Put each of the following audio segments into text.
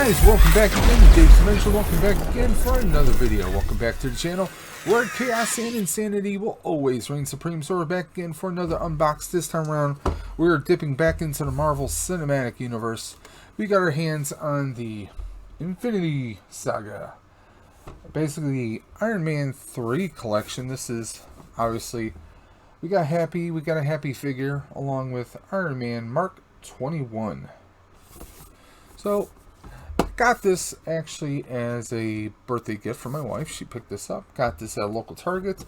guys, welcome back again. Dave's Dimension. Welcome back again for another video. Welcome back to the channel where chaos and insanity will always reign supreme. So we're back again for another unbox. This time around, we're dipping back into the Marvel Cinematic Universe. We got our hands on the Infinity Saga, basically Iron Man 3 collection. This is obviously we got a happy figure along with Iron Man Mark 21. So got this actually as a birthday gift for my wife. She picked this up. Got this at a local Target.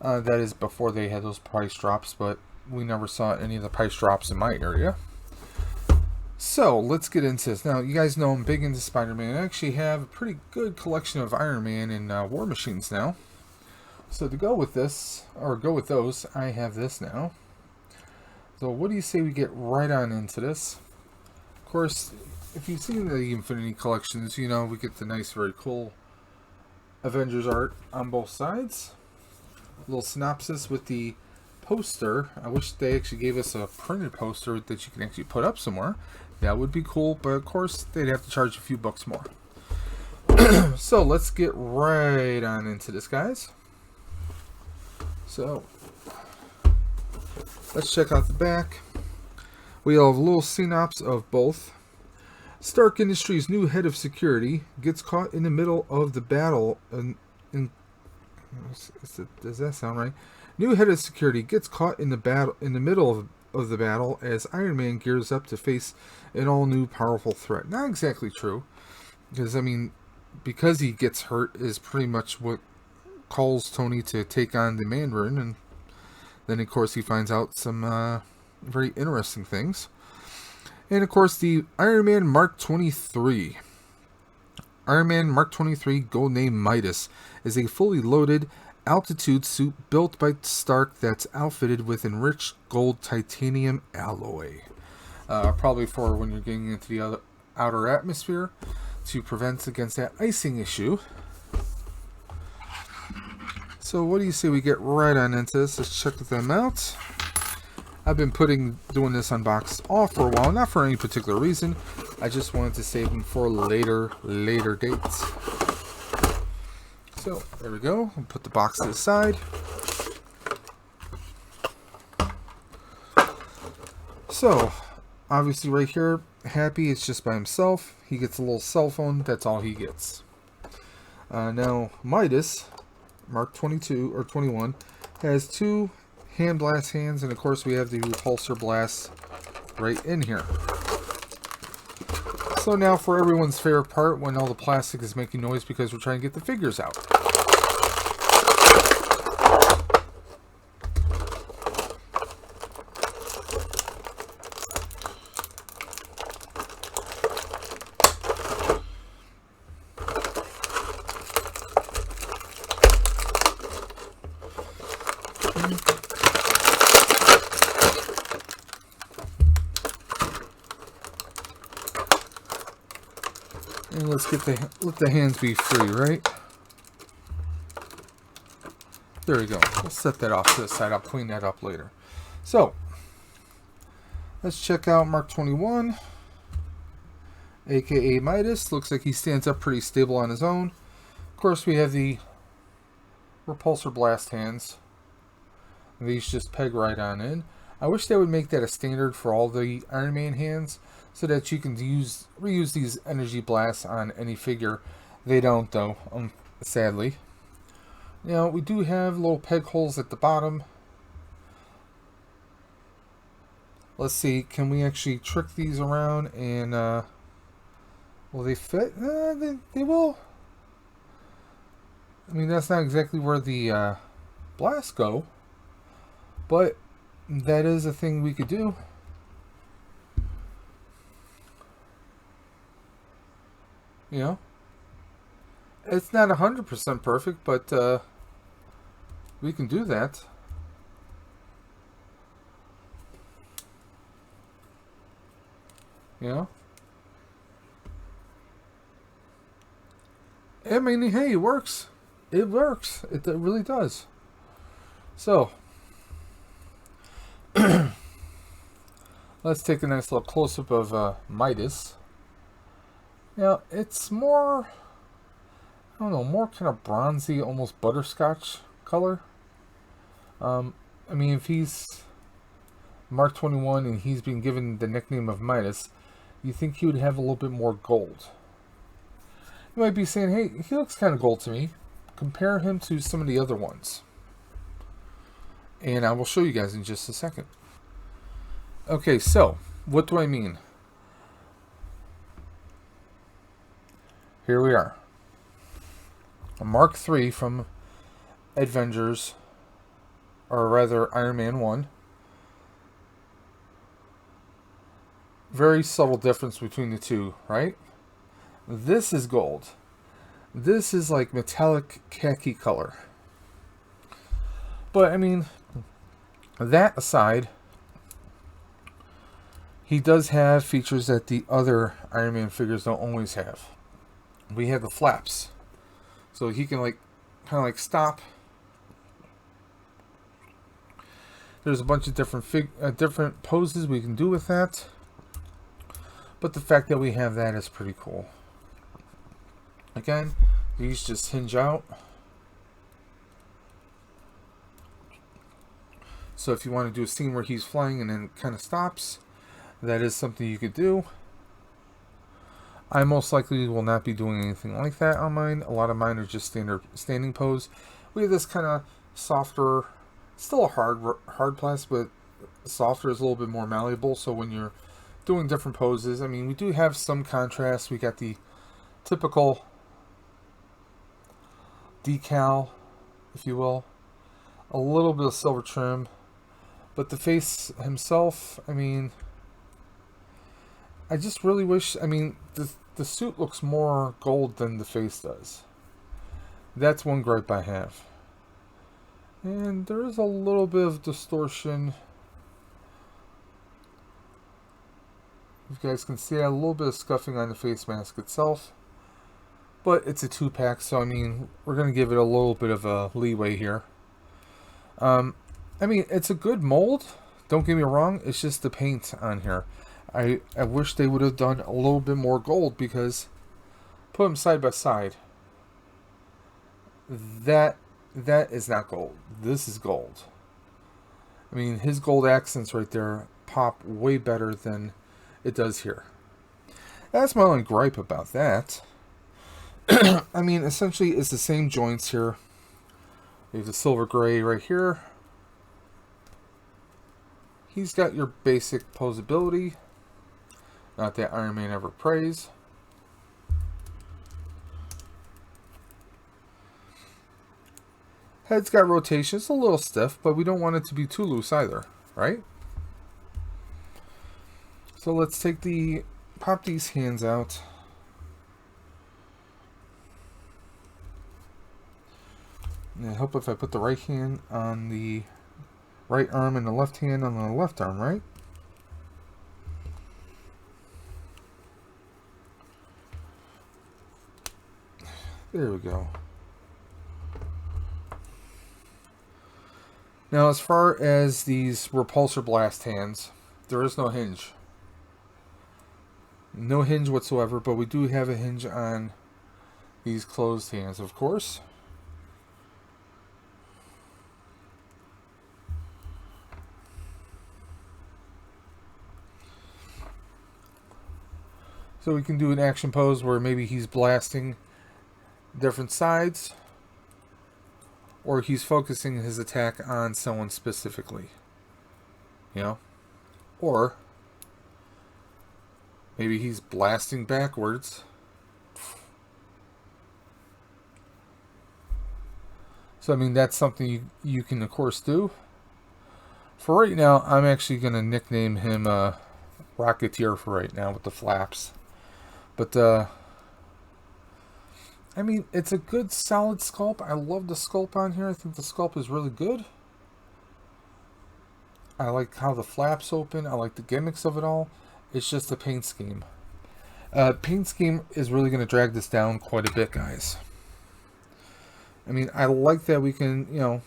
That is before they had those price drops, but we never saw any of the price drops in my area. So let's get into this. Now, you guys know I'm big into Spider-Man. I actually have a pretty good collection of Iron Man and War Machines now. So to go with this, or go with those, I have this now. So what do you say we get right on into this? Of course, if you've seen the Infinity collections, you know we get the nice, very cool Avengers art on both sides. A little synopsis with the poster. I wish they actually gave us a printed poster that you can actually put up somewhere. That would be cool, but of course they'd have to charge a few bucks more. So let's get right on into this, guys. So let's check out the back. We have a little synopsis of both. Stark Industries' new head of security gets caught in the middle of the battle. Does that sound right? New head of security gets caught in the middle of the battle as Iron Man gears up to face an all-new powerful threat. Not exactly true, because I mean, because he gets hurt is pretty much what calls Tony to take on the Mandarin, and then of course he finds out some very interesting things. And of course, the Iron Man Mark 23. Iron Man Mark 23, gold name Midas, is a fully loaded altitude suit built by Stark that's outfitted with enriched gold titanium alloy. Probably for when you're getting into the outer atmosphere to prevent against that icing issue. So what do you say we get right on into this? Let's check them out. I've been doing this unbox off for a while, not for any particular reason. I just wanted to save them for later dates. So there we go. I'll put the box to the side. So obviously right here, Happy is just by himself. He gets a little cell phone. That's all he gets. Now Midas, Mark 22 or 21, has two hand blast hands, and of course we have the repulsor blast right in here. So now for everyone's favorite part, when all the plastic is making noise because we're trying to get the figures out. And let's let the hands be free, right? There we go. We'll set that off to the side. I'll clean that up later. So let's check out Mark 21, aka Midas. Looks like he stands up pretty stable on his own. Of course, we have the repulsor blast hands. These just peg right on in. I wish they would make that a standard for all the Iron Man hands, so that you can reuse these energy blasts on any figure. They don't, though, sadly. Now, we do have little peg holes at the bottom. Let's see, can we actually trick these around and, will they fit? They will. I mean, that's not exactly where the blasts go, but that is a thing we could do. You know, it's not 100% perfect, but we can do that. You know, I mean, hey, it works. It works. It really does. So let's take a nice little close-up of Midas. Now, it's more, I don't know, more kind of bronzy, almost butterscotch color. I mean, if he's Mark 21 and he's been given the nickname of Midas, you think he would have a little bit more gold. You might be saying, hey, he looks kind of gold to me. Compare him to some of the other ones. And I will show you guys in just a second. Okay, so, what do I mean? Here we are. A Mark III from Avengers, or rather Iron Man 1. Very subtle difference between the two, right? This is gold. This is like metallic khaki color. But, I mean, that aside, he does have features that the other Iron Man figures don't always have. We have the flaps. So he can like, kind of like stop. There's a bunch of different poses we can do with that. But the fact that we have that is pretty cool. Again, these just hinge out. So if you want to do a scene where he's flying and then kind of stops, that is something you could do. I most likely will not be doing anything like that on mine. A lot of mine are just standard standing pose. We have this kind of softer, still a hard plastic, but softer, is a little bit more malleable. So when you're doing different poses, I mean, we do have some contrast. We got the typical decal, if you will, a little bit of silver trim, but the face himself, I mean, I just really wish, I mean, the suit looks more gold than the face does. That's one gripe I have. And there is a little bit of distortion. You guys can see a little bit of scuffing on the face mask itself. But it's a 2-pack, so I mean, we're going to give it a little bit of a leeway here. I mean, it's a good mold. Don't get me wrong, it's just the paint on here. I wish they would have done a little bit more gold, because put them side by side. That is not gold. This is gold. I mean, his gold accents right there pop way better than it does here. That's my only gripe about that. I mean, essentially, it's the same joints here. We have the silver gray right here. He's got your basic posability. Not that Iron Man ever prays. Head's got rotation. It's a little stiff, but we don't want it to be too loose either, right? So let's pop these hands out. And I hope if I put the right hand on the right arm and the left hand on the left arm, right? There we go. Now, as far as these repulsor blast hands, there is no hinge. No hinge whatsoever, but we do have a hinge on these closed hands, of course. So we can do an action pose where maybe he's blasting different sides, or he's focusing his attack on someone specifically, you know, or maybe he's blasting backwards. So I mean, that's something you can of course do. For right now, I'm actually going to nickname him Rocketeer for right now with the flaps. But I mean, it's a good, solid sculpt. I love the sculpt on here. I think the sculpt is really good. I like how the flaps open. I like the gimmicks of it all. It's just the paint scheme. Paint scheme is really going to drag this down quite a bit, guys. I mean, I like that we can, you know,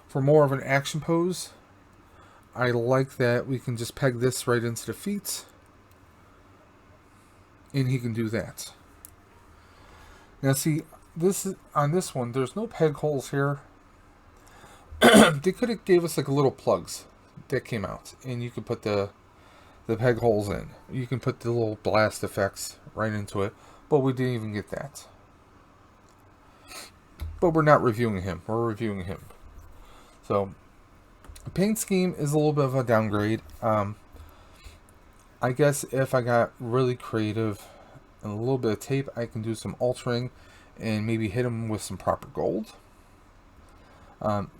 for more of an action pose, I like that we can just peg this right into the feet. and he can do that. Now see, this is, on this one, there's no peg holes here. They could have gave us like little plugs that came out, and you could put the peg holes in. You can put the little blast effects right into it, but we didn't even get that. But we're not reviewing him. We're reviewing him. So, the paint scheme is a little bit of a downgrade. I guess if I got really creative and a little bit of tape, I can do some altering and maybe hit him with some proper gold.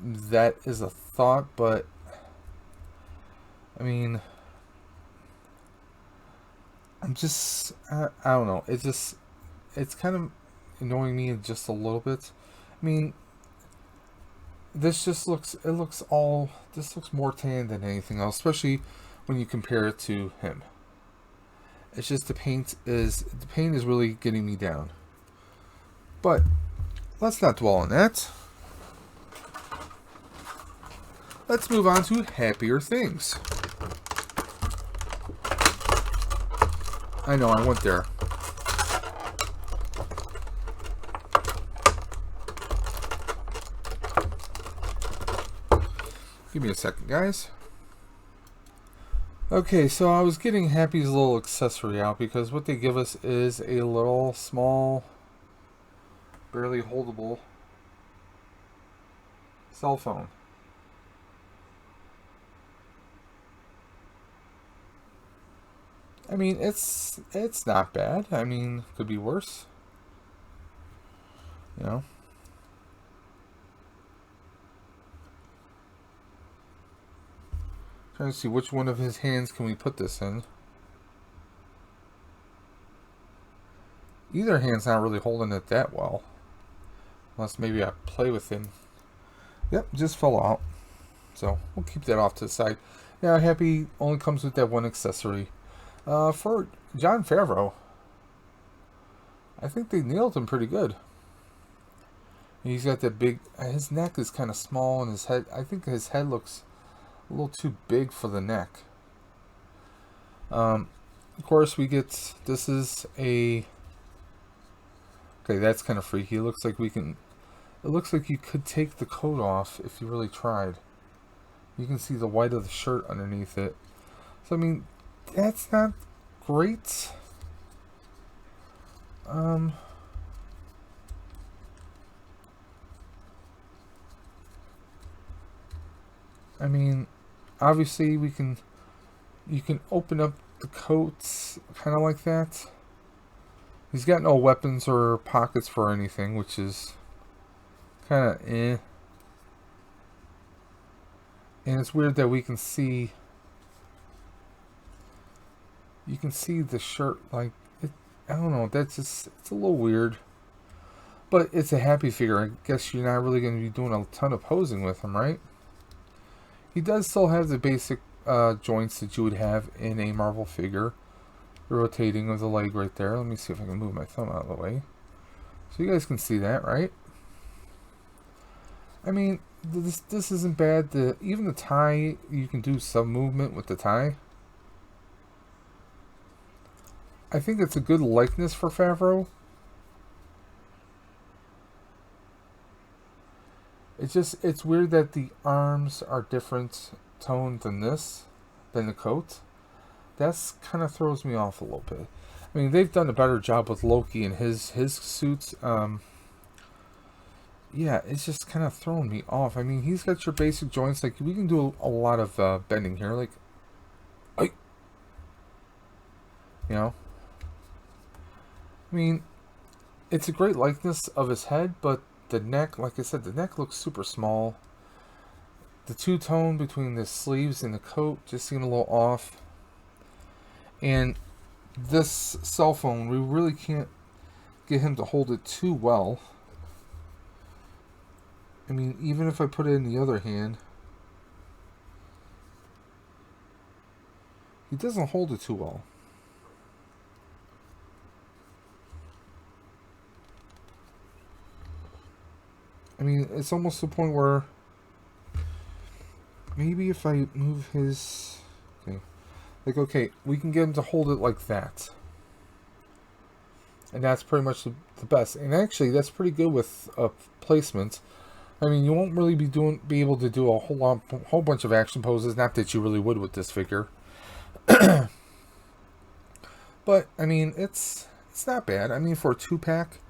That is a thought, but I mean, I'm just, I don't know. It's kind of annoying me just a little bit. I mean, this just looks, this looks more tan than anything else, especially when you compare it to him. It's just the paint is really getting me down. But let's not dwell on that. Let's move on to happier things. I know, I went there. Give me a second, guys. Okay, so I was getting Happy's little accessory out because what they give us is a little small, barely holdable cell phone. I mean, it's not bad. I mean, could be worse. You know. Trying to see which one of his hands can we put this in. Either hand's not really holding it that well. Unless maybe I play with him. Yep, just fell out. So, we'll keep that off to the side. Now, Happy only comes with that one accessory. For Jon Favreau, I think they nailed him pretty good. He's got that big, his neck is kind of small, and his head, I think his head looks a little too big for the neck. Of course, we get, this is a, okay, that's kind of freaky. It looks like we can, it looks like you could take the coat off if you really tried. You can see the white of the shirt underneath it. So, I mean, that's not great. I mean, obviously you can open up the coats kind of like that. He's got no weapons or pockets for anything, which is kind of eh. And it's weird that we can see, you can see the shirt, like, it, I don't know, that's just, it's a little weird. But it's a Happy figure. I guess you're not really going to be doing a ton of posing with him, right? He does still have the basic joints that you would have in a Marvel figure. The rotating of the leg right there. Let me see if I can move my thumb out of the way. So you guys can see that, right? I mean, this isn't bad. Even the tie, you can do some movement with the tie. I think it's a good likeness for Favreau. It's weird that the arms are different toned than the coat. That's kind of throws me off a little bit. I mean, they've done a better job with Loki and his suits. Yeah, it's just kind of throwing me off. I mean, he's got your basic joints. Like, we can do a lot of bending here. Like, you know. I mean, it's a great likeness of his head, but the neck, like I said, the neck looks super small. The two-tone between the sleeves and the coat just seem a little off. And this cell phone, we really can't get him to hold it too well. I mean, even if I put it in the other hand, he doesn't hold it too well. I mean, it's almost to the point where maybe if I move his... Okay. Like, okay, we can get him to hold it like that. And that's pretty much the best. And actually, that's pretty good with placements. I mean, you won't really be able to do a whole bunch of action poses. Not that you really would with this figure. But I mean, it's not bad. I mean, for a 2-pack,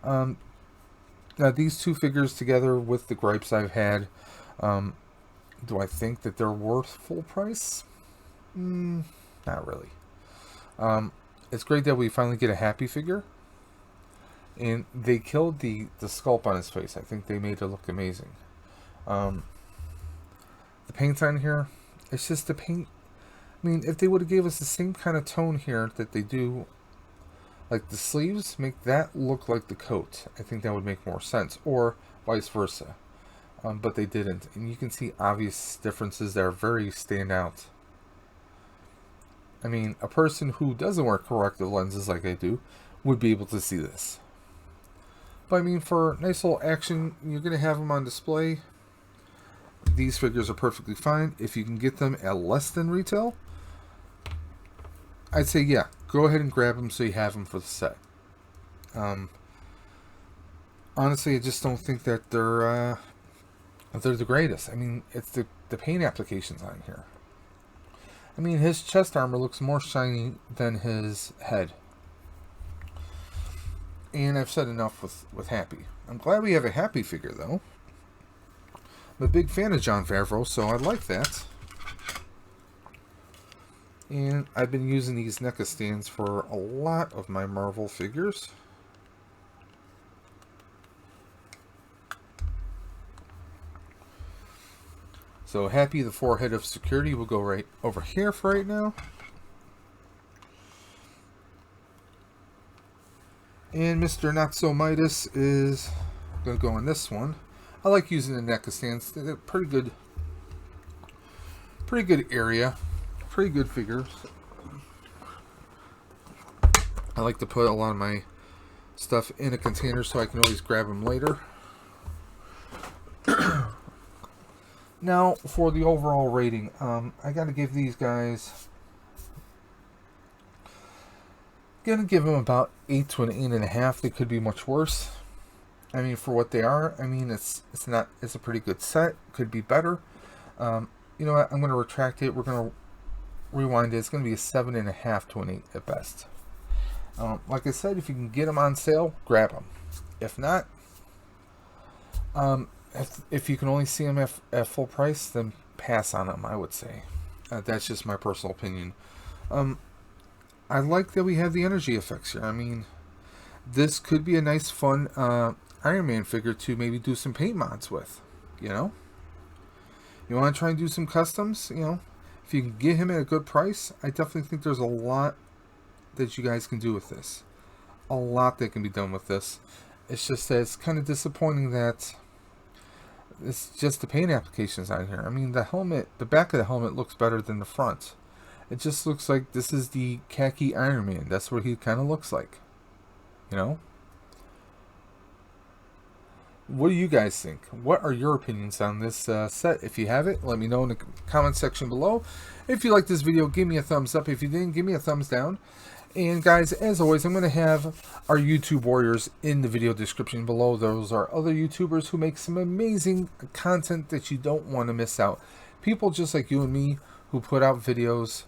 now these two figures together with the gripes I've had, do I think that they're worth full price? Not really. It's great that we finally get a Happy figure. And they killed the sculpt on his face. I think they made it look amazing. The paint on here, it's just the paint. I mean, if they would have gave us the same kind of tone here that they do, like the sleeves, make that look like the coat. I think that would make more sense. Or vice versa. But they didn't. And you can see obvious differences that are very stand out. I mean, a person who doesn't wear corrective lenses like I do would be able to see this. But I mean, for nice little action, you're going to have them on display. These figures are perfectly fine. If you can get them at less than retail, I'd say, yeah, go ahead and grab them so you have them for the set. Honestly, I just don't think that they're the greatest. I mean, it's the paint applications on here. I mean, his chest armor looks more shiny than his head. And I've said enough with Happy. I'm glad we have a Happy figure, though. I'm a big fan of Jon Favreau, so I like that. And I've been using these NECA stands for a lot of my Marvel figures. So Happy, the forehead of security, will go right over here for right now. And Mr. Not So Midas is going to go in this one. I like using the NECA stands. They're pretty good area. Pretty good figures. I like to put a lot of my stuff in a container so I can always grab them later. Now, for the overall rating, I got to give these guys... Gonna give them about 8 to an 8.5. They could be much worse. I mean, for what they are, I mean, it's a pretty good set. Could be better. You know what? I'm gonna retract it. We're gonna rewind it. It's gonna be a 7.5 to an 8 at best. Like I said, if you can get them on sale, grab them. If not, if you can only see them at full price, then pass on them. I would say that's just my personal opinion. I like that we have the energy effects here. I mean, this could be a nice, fun Iron Man figure to maybe do some paint mods with, you know? You want to try and do some customs, you know? If you can get him at a good price, I definitely think there's a lot that you guys can do with this. A lot that can be done with this. It's just that it's kind of disappointing that it's just the paint applications on here. I mean, the helmet, the back of the helmet looks better than the front. It just looks like this is the khaki Iron Man. That's what he kind of looks like. You know? What do you guys think? What are your opinions on this set? If you have it, let me know in the comment section below. If you like this video, give me a thumbs up. If you didn't, give me a thumbs down. And guys, as always, I'm going to have our YouTube warriors in the video description below. Those are other YouTubers who make some amazing content that you don't want to miss out. People just like you and me who put out videos.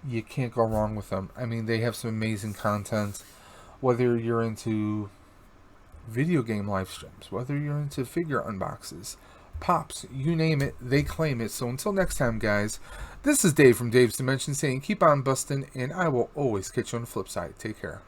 You can't go wrong with them. I mean, they have some amazing content. Whether you're into video game live streams, whether you're into figure unboxes, pops, you name it, they claim it. So until next time, guys, this is Dave from Dave's Dimension saying keep on busting, and I will always catch you on the flip side. Take care.